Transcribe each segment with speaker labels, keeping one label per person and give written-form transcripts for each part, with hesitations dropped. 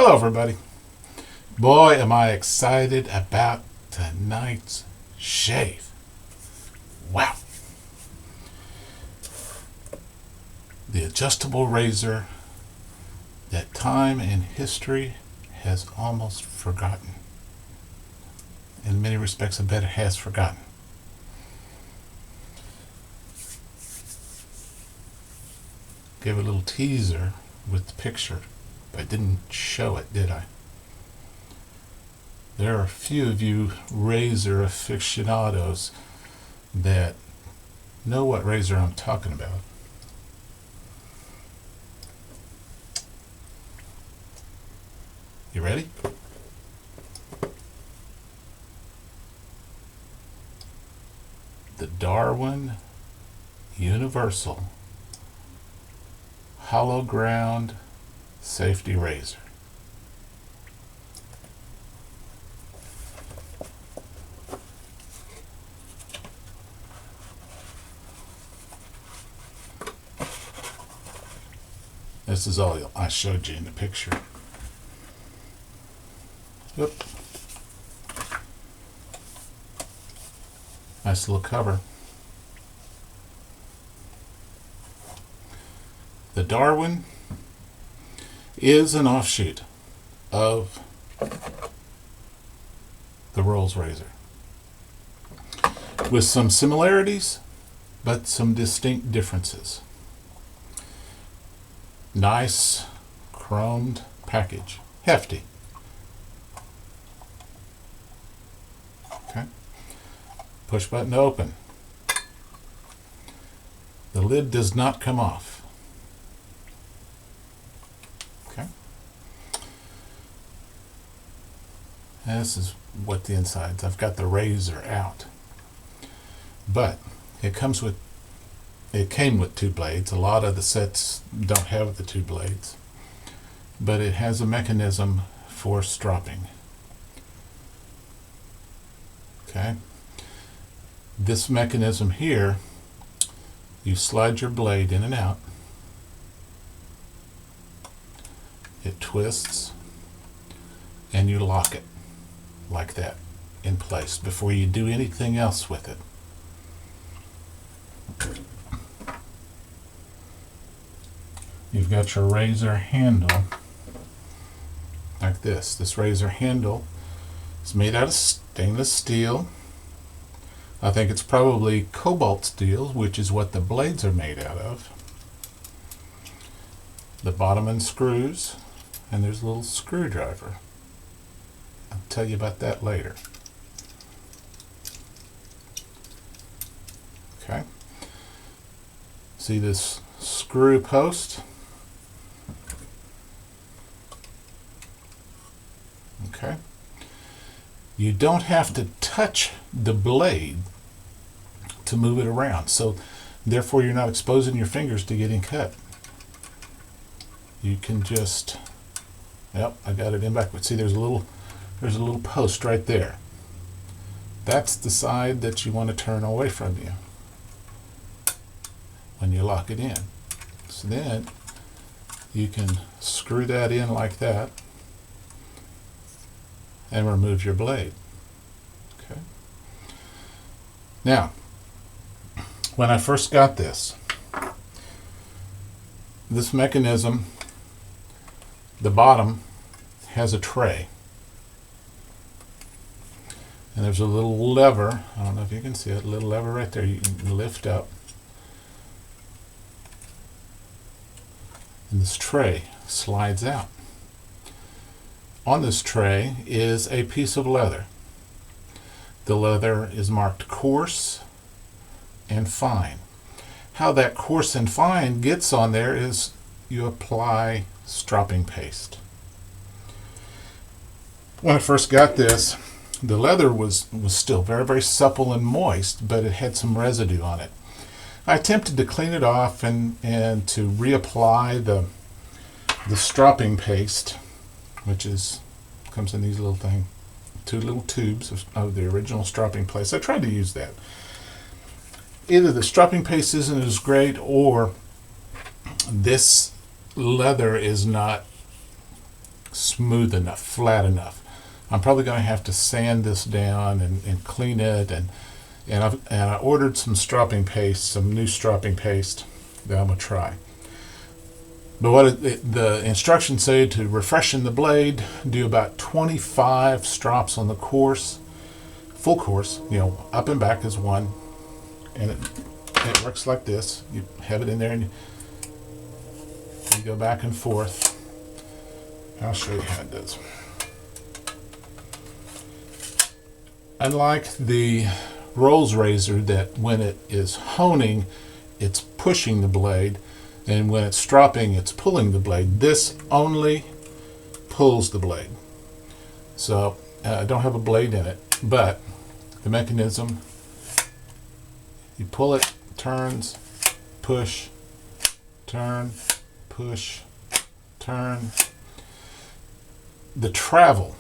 Speaker 1: Hello, everybody. Boy, am I excited about tonight's shave. Wow. The adjustable razor that time and history has almost forgotten. In many respects, I bet it has forgotten. Gave a little teaser with the picture, but I didn't show it, did I? There are a few of you razor aficionados that know what razor I'm talking about. You ready? The Darwin Universal Hollow Ground Safety Razor. This is all I showed you in the picture. Yep. Nice little cover. The Darwin is an offshoot of the Rolls razor, with some similarities, but some distinct differences. Nice chromed package, hefty. Okay. Push button to open. The lid does not come off. Okay. And this is what the inside's. I've got the razor out, but it came with two blades. A lot of the sets don't have the two blades, but it has a mechanism for stropping. Okay. This mechanism here, you slide your blade in and out. It twists and you lock it like that in place before you do anything else with it. You've got your razor handle like this. This razor handle is made out of stainless steel. I think it's probably cobalt steel, which is what the blades are made out of. The bottom unscrews, and there's a little screwdriver. I'll tell you about that later. Okay. See this screw post? Okay. You don't have to touch the blade to move it around, so therefore you're not exposing your fingers to getting cut. You can just, yep, I got it in backwards. See, there's a little post right there. That's the side that you want to turn away from you when you lock it in. So then you can screw that in like that and remove your blade. Okay. Now, when I first got this mechanism, the bottom has a tray. And there's a little lever, I don't know if you can see it, a little lever right there you can lift up. And this tray slides out. On this tray is a piece of leather. The leather is marked coarse and fine. How that coarse and fine gets on there is you apply stropping paste. When I first got this, the leather was still very, very supple and moist, but it had some residue on it. I attempted to clean it off and to reapply the stropping paste, which comes in these little two little tubes of the original stropping paste. I tried to use that. Either the stropping paste isn't as great, or this leather is not smooth enough, flat enough. I'm probably going to have to sand this down and clean it, and I ordered some stropping paste, some new stropping paste that I'm going to try. But the instructions say to refreshen the blade, do about 25 strops on the course, full course, up and back is one, and it works like this. You have it in there and you go back and forth. I'll show you how it does. Unlike the Rolls razor, that when it is honing, it's pushing the blade, and when it's stropping, it's pulling the blade. This only pulls the blade. So I don't have a blade in it, but the mechanism, you pull it, turns, push, turn, push, turn. The travel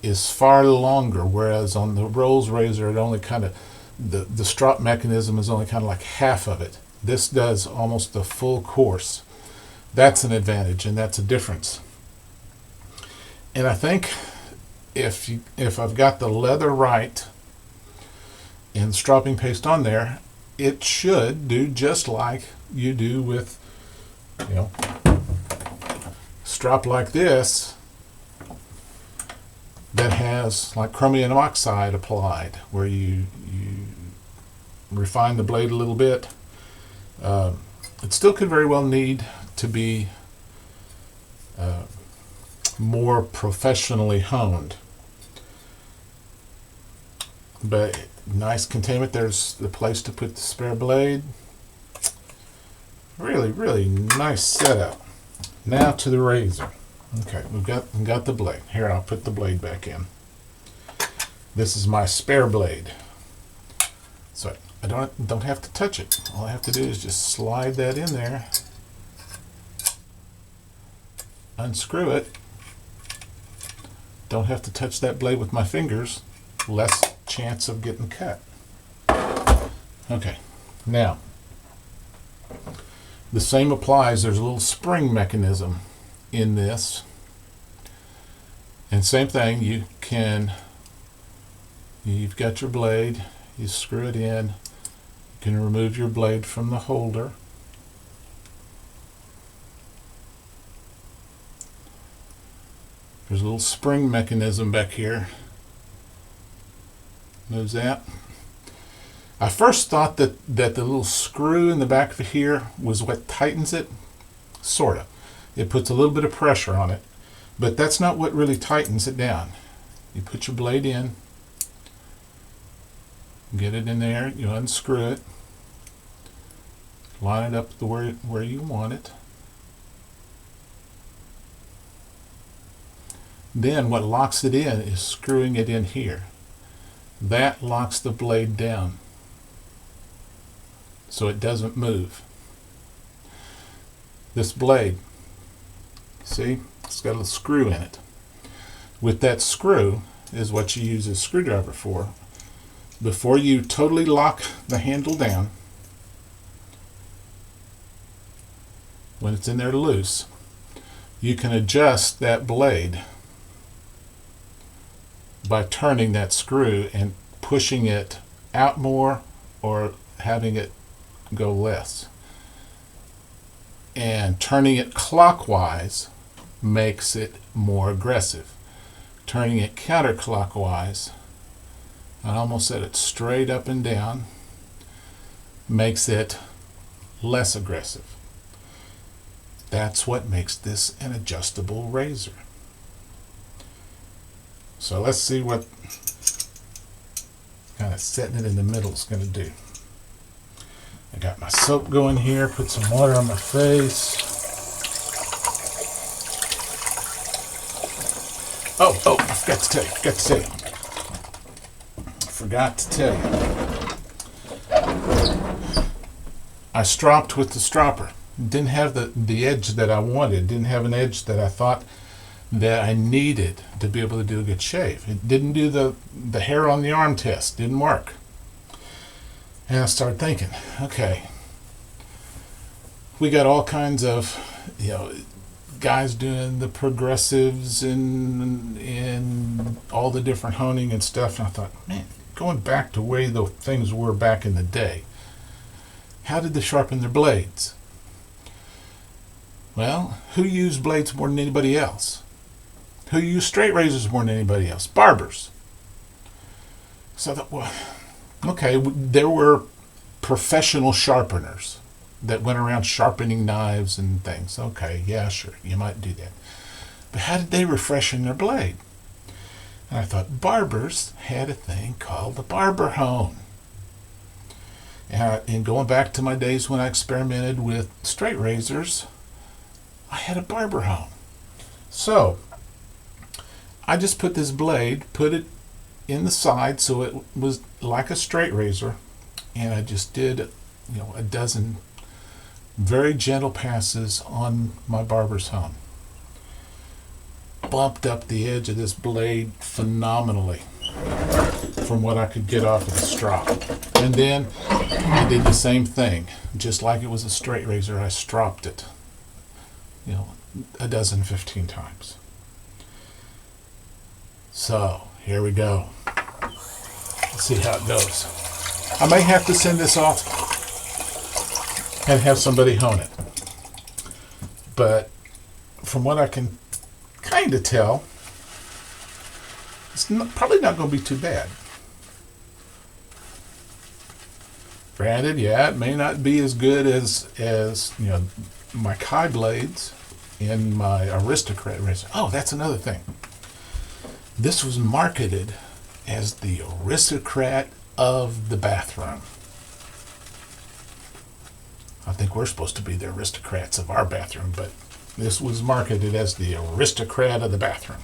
Speaker 1: is far longer, whereas on the Rolls razor, it only kind of, the strop mechanism is only kind of like half of it. This does almost the full course. That's an advantage, and that's a difference. And I think if I've got the leather right and the stropping paste on there, it should do just like you do with, strop like this that has like chromium oxide applied, where you refine the blade a little bit. It still could very well need to be more professionally honed. But nice containment. There's the place to put the spare blade. Really, really nice setup. Now to the razor. Okay, we've got the blade. Here, I'll put the blade back in. This is my spare blade. So I don't have to touch it. All I have to do is just slide that in there, unscrew it. Don't have to touch that blade with my fingers. Less chance of getting cut. Okay, now the same applies. There's a little spring mechanism in this, and same thing. You've got your blade, you screw it in, you can remove your blade from the holder. There's a little spring mechanism back here. Moves that. I first thought that the little screw in the back of here was what tightens it. Sort of. It puts a little bit of pressure on it, but that's not what really tightens it down. You put your blade in, get it in there, you unscrew it, line it up where you want it. Then what locks it in is screwing it in here. That locks the blade down so it doesn't move. This blade, see, it's got a little screw in it. With that screw is what you use a screwdriver for. Before you totally lock the handle down, when it's in there loose, you can adjust that blade by turning that screw and pushing it out more or having it go less. And turning it clockwise makes it more aggressive. Turning it counterclockwise, I almost said it straight up and down, makes it less aggressive. That's what makes this an adjustable razor. So let's see what kind of setting it in the middle is going to do. I got my soap going here, put some water on my face. Oh, I forgot to tell you. I stropped with the stropper. Didn't have the edge that I wanted. Didn't have an edge that I thought that I needed to be able to do a good shave. It didn't do the hair on the arm test. Didn't work. And I started thinking, okay, we got all kinds of, guys doing the progressives and all the different honing and stuff. And I thought, man, going back to way the things were back in the day, how did they sharpen their blades? Well, who used blades more than anybody else? Who used straight razors more than anybody else? Barbers. So I thought, well, okay, there were professional sharpeners that went around sharpening knives and things. Okay, yeah, sure, you might do that. But how did they refreshen their blade? And I thought, barbers had a thing called the barber hone. And going back to my days when I experimented with straight razors, I had a barber hone. So I just put this blade, put it in the side so it was like a straight razor, and I just did, a dozen very gentle passes on my barber's hone. Bumped up the edge of this blade phenomenally from what I could get off of the strop. And then I did the same thing, just like it was a straight razor. I stropped it, a dozen, 15 times. So here we go. Let's see how it goes. I may have to send this off and have somebody hone it. But from what I can kind of tell, it's probably not going to be too bad. Granted, yeah, it may not be as good as my Kai blades in my Aristocrat razor. Oh, that's another thing. This was marketed as the Aristocrat of the bathroom. I think we're supposed to be the aristocrats of our bathroom, but this was marketed as the Aristocrat of the bathroom.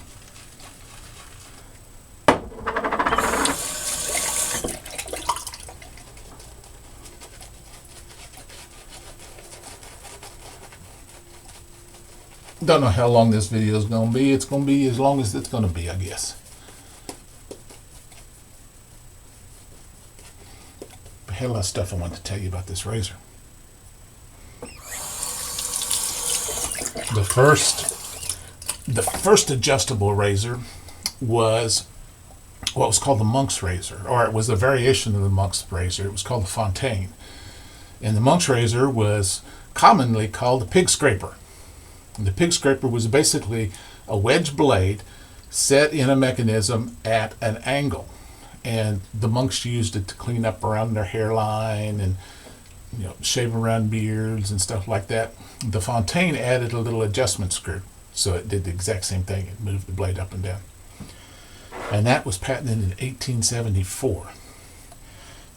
Speaker 1: Don't know how long this video is going to be. It's going to be as long as it's going to be, I guess. But I had a lot of stuff I wanted to tell you about this razor. The first adjustable razor was what was called the monk's razor, or it was a variation of the monk's razor. It was called the Fontaine. And the monk's razor was commonly called the pig scraper. And the pig scraper was basically a wedge blade set in a mechanism at an angle. And the monks used it to clean up around their hairline and shave around beards and stuff like that. The Fontaine added a little adjustment screw, so it did the exact same thing. It moved the blade up and down. And that was patented in 1874.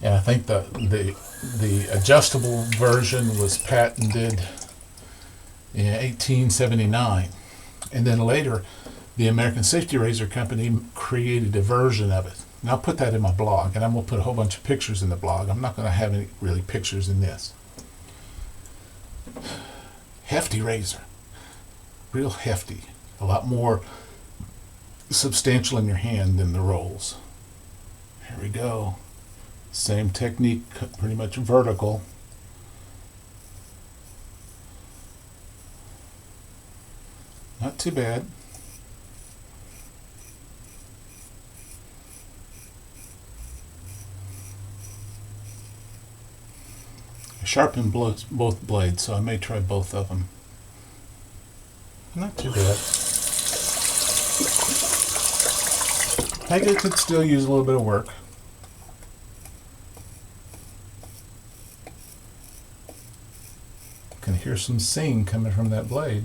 Speaker 1: And I think the adjustable version was patented in 1879. And then later, the American Safety Razor Company created a version of it. And I'll put that in my blog, and I'm going to put a whole bunch of pictures in the blog. I'm not going to have any really pictures in this. Hefty razor. Real hefty. A lot more substantial in your hand than the rolls. Here we go. Same technique, pretty much vertical. Not too bad. I sharpened both blades, so I may try both of them. Not too bad. I think it could still use a little bit of work. Can hear some sing coming from that blade.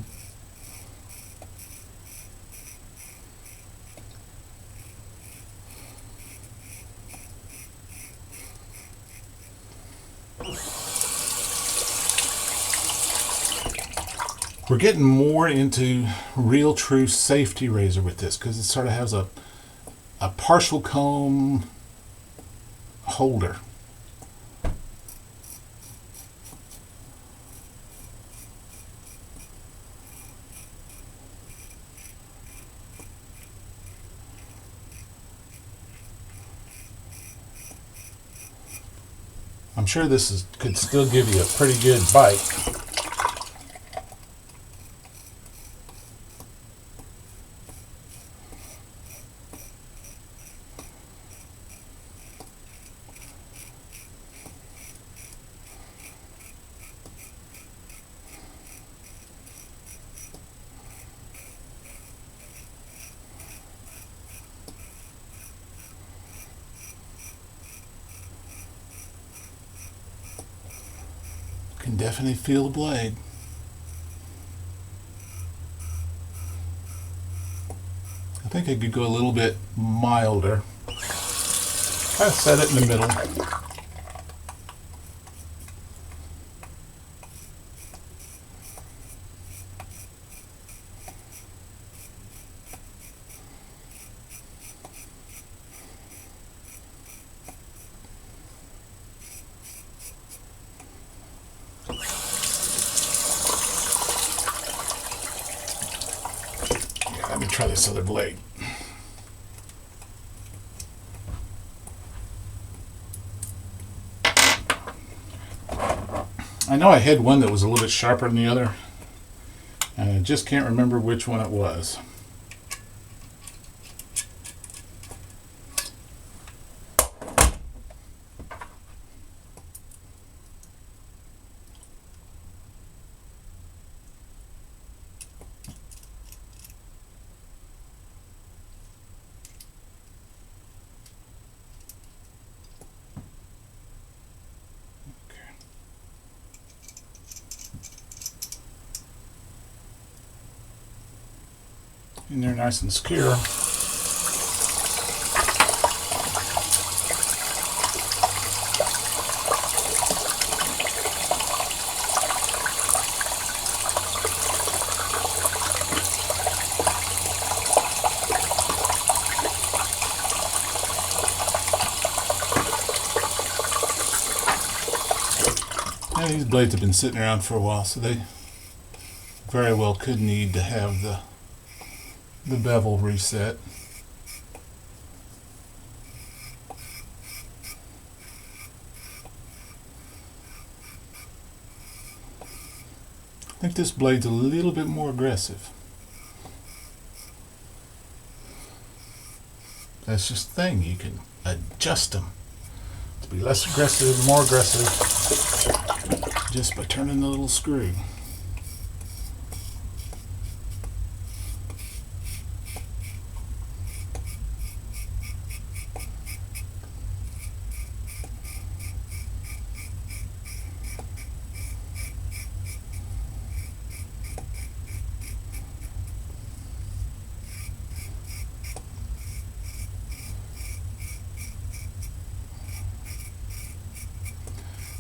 Speaker 1: We're getting more into real true safety razor with this because it sort of has a partial comb holder. I'm sure this could still give you a pretty good bite. can definitely feel the blade. I think I could go a little bit milder. Kind of set it in the middle. Let me try this other blade. I know I had one that was a little bit sharper than the other, and I just can't remember which one it was. And they're nice and secure. Now, these blades have been sitting around for a while, so they very well could need to have the bevel reset. I think this blade's a little bit more aggressive. That's just the thing, you can adjust them to be less aggressive, more aggressive, just by turning the little screw.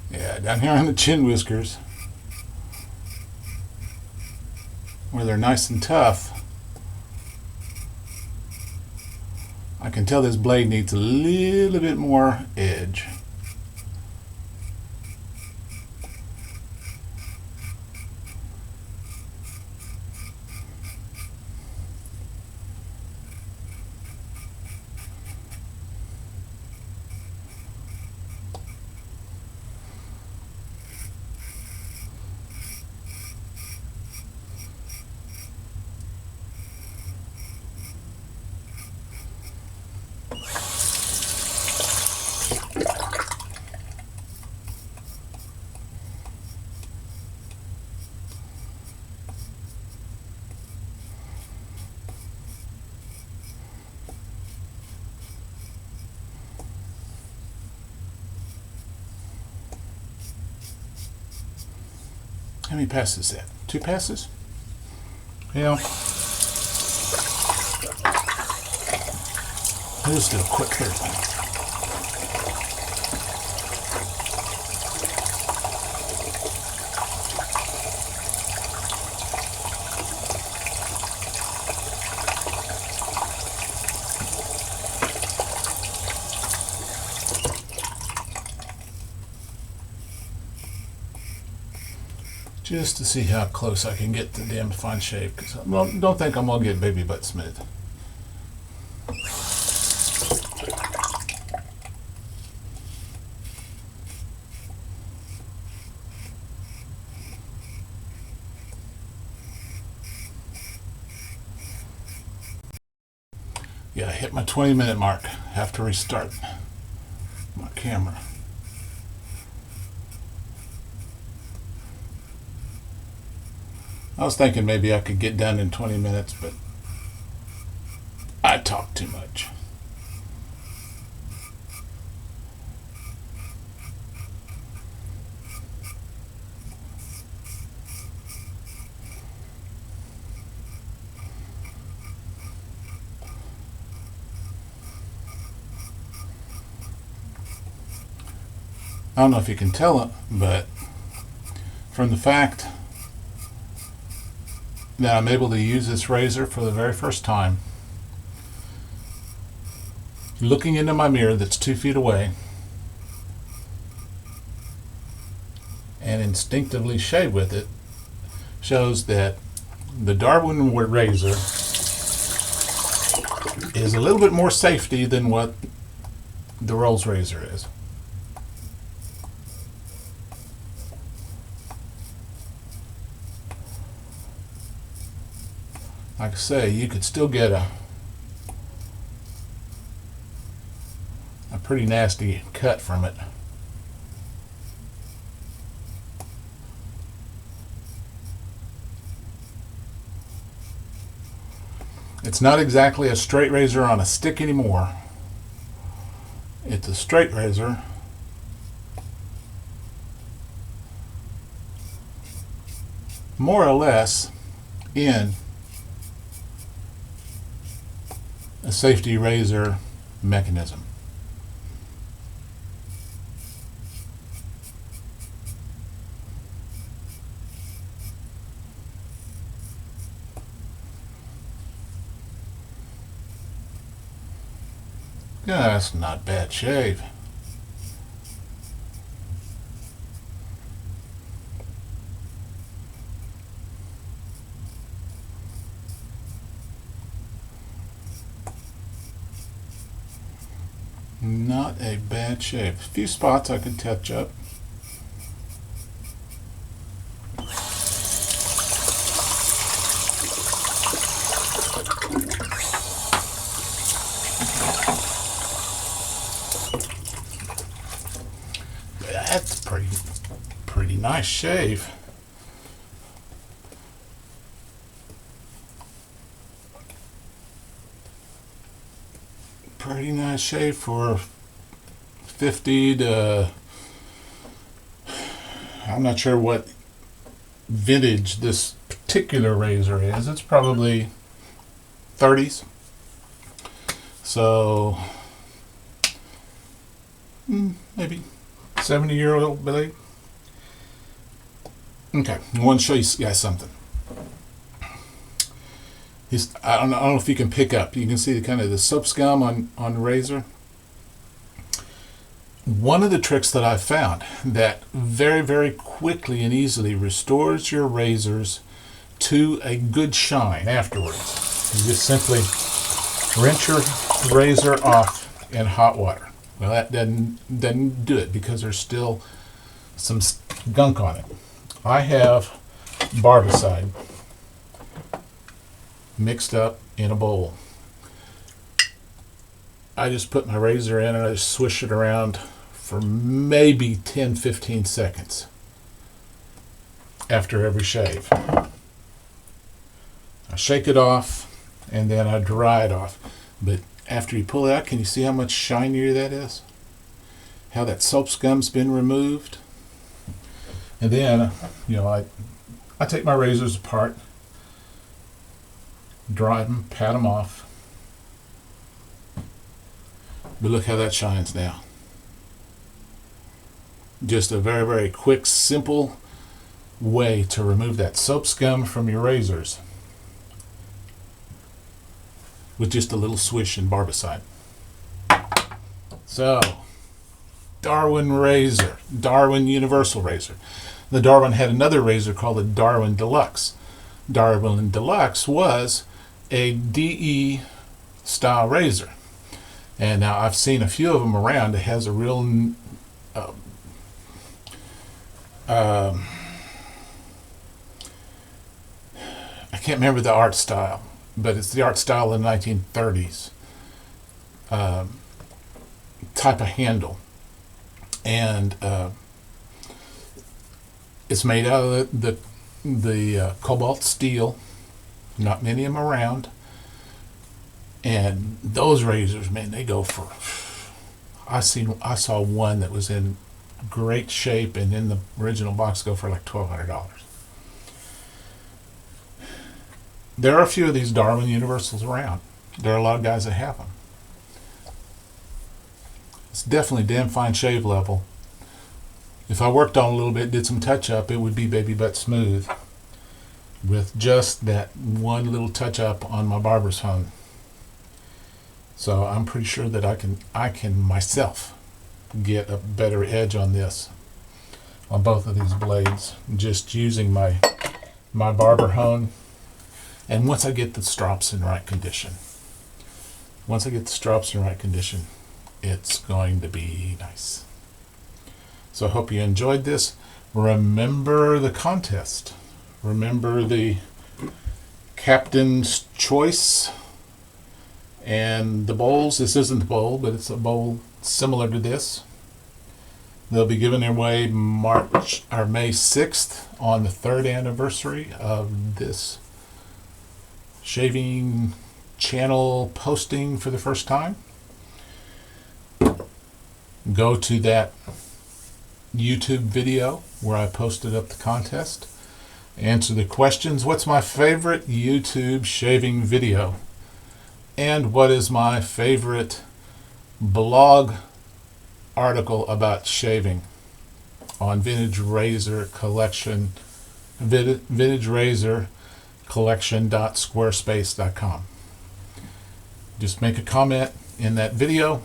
Speaker 1: Yeah, down here on the chin whiskers, where they're nice and tough, I can tell this blade needs a little bit more edge. How many passes is that? 2 passes? Yeah. I'll just do a quick third one. Just to see how close I can get to the damn fine shape, because I don't think I'm going to get baby butt smooth. Yeah, I hit my 20-minute mark. Have to restart my camera. I was thinking maybe I could get done in 20 minutes, but I talk too much. I don't know if you can tell it, but from the fact that I'm able to use this razor for the very first time, looking into my mirror that's 2 feet away, and instinctively shave with it, shows that the Darwin razor is a little bit more safety than what the Rolls razor is. Like I say, you could still get a pretty nasty cut from it. It's not exactly a straight razor on a stick anymore. It's a straight razor more or less in a safety razor mechanism. Yeah, that's not bad shave. Not a bad shave. A few spots I could touch up. That's pretty nice shave. Pretty nice shave for 50 to, I'm not sure what vintage this particular razor is. It's probably 30s. So maybe 70-year-old blade. Okay, I want to show you guys something. I don't know if you can pick up. You can see the kind of the soap scum on the razor. One of the tricks that I found that very, very quickly and easily restores your razors to a good shine afterwards. You just simply rinse your razor off in hot water. Well, that doesn't do it because there's still some gunk on it. I have barbicide mixed up in a bowl. I just put my razor in and I just swish it around for maybe 10-15 seconds after every shave. I shake it off and then I dry it off. But after you pull it out, can you see how much shinier that is? How that soap scum's been removed? And then, I take my razors apart, dry them, pat them off. But look how that shines now. Just a very, very quick, simple way to remove that soap scum from your razors with just a little swish and barbicide. So, Darwin razor, Darwin Universal razor. The Darwin had another razor called the Darwin Deluxe. Darwin Deluxe was a DE style razor. And now I've seen a few of them around. It has a real I can't remember the art style, but it's the art style in the 1930s type of handle. And it's made out of the cobalt steel. Not many of them around. And those razors, man, they go for. I saw one that was in great shape and in the original box go for like $1,200. There are a few of these Darwin Universals around. There are a lot of guys that have them. It's definitely damn fine shave level. If I worked on a little bit, did some touch up, it would be baby butt smooth with just that one little touch up on my barber's phone. So I'm pretty sure that I can myself get a better edge on this, on both of these blades, just using my barber hone. And once I get the strops in right condition, it's going to be nice. So I hope you enjoyed this. Remember the contest. Remember the Captain's Choice and the bowls. This isn't the bowl, but it's a bowl similar to this. They'll be giving away May 6th on the 3rd anniversary of this shaving channel posting for the first time. Go to that YouTube video where I posted up the contest. Answer the questions. What's my favorite YouTube shaving video? And what is my favorite blog article about shaving on Vintage Razor Collection, vintagerazorcollection.squarespace.com. Just make a comment in that video.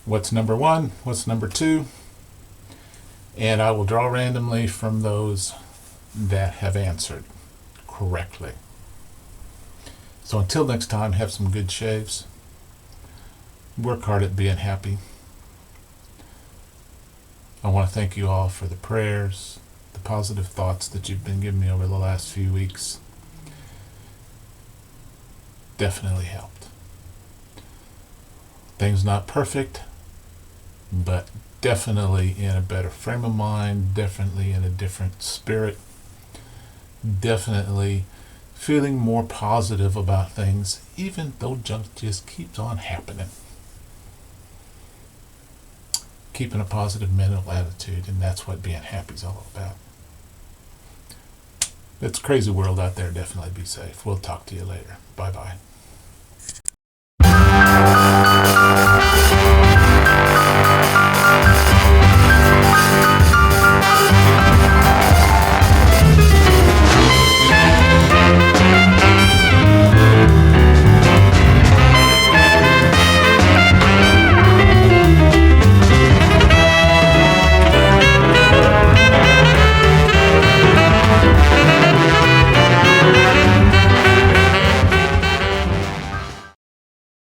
Speaker 1: What's number 1? What's number 2? And I will draw randomly from those that have answered correctly. So until next time, have some good shaves. Work hard at being happy. I want to thank you all for the prayers, the positive thoughts that you've been giving me over the last few weeks. Definitely helped. Things not perfect, but definitely in a better frame of mind, definitely in a different spirit, definitely feeling more positive about things, even though junk just keeps on happening. Keeping a positive mental attitude, and that's what being happy is all about. It's a crazy world out there. Definitely be safe. We'll talk to you later. Bye-bye.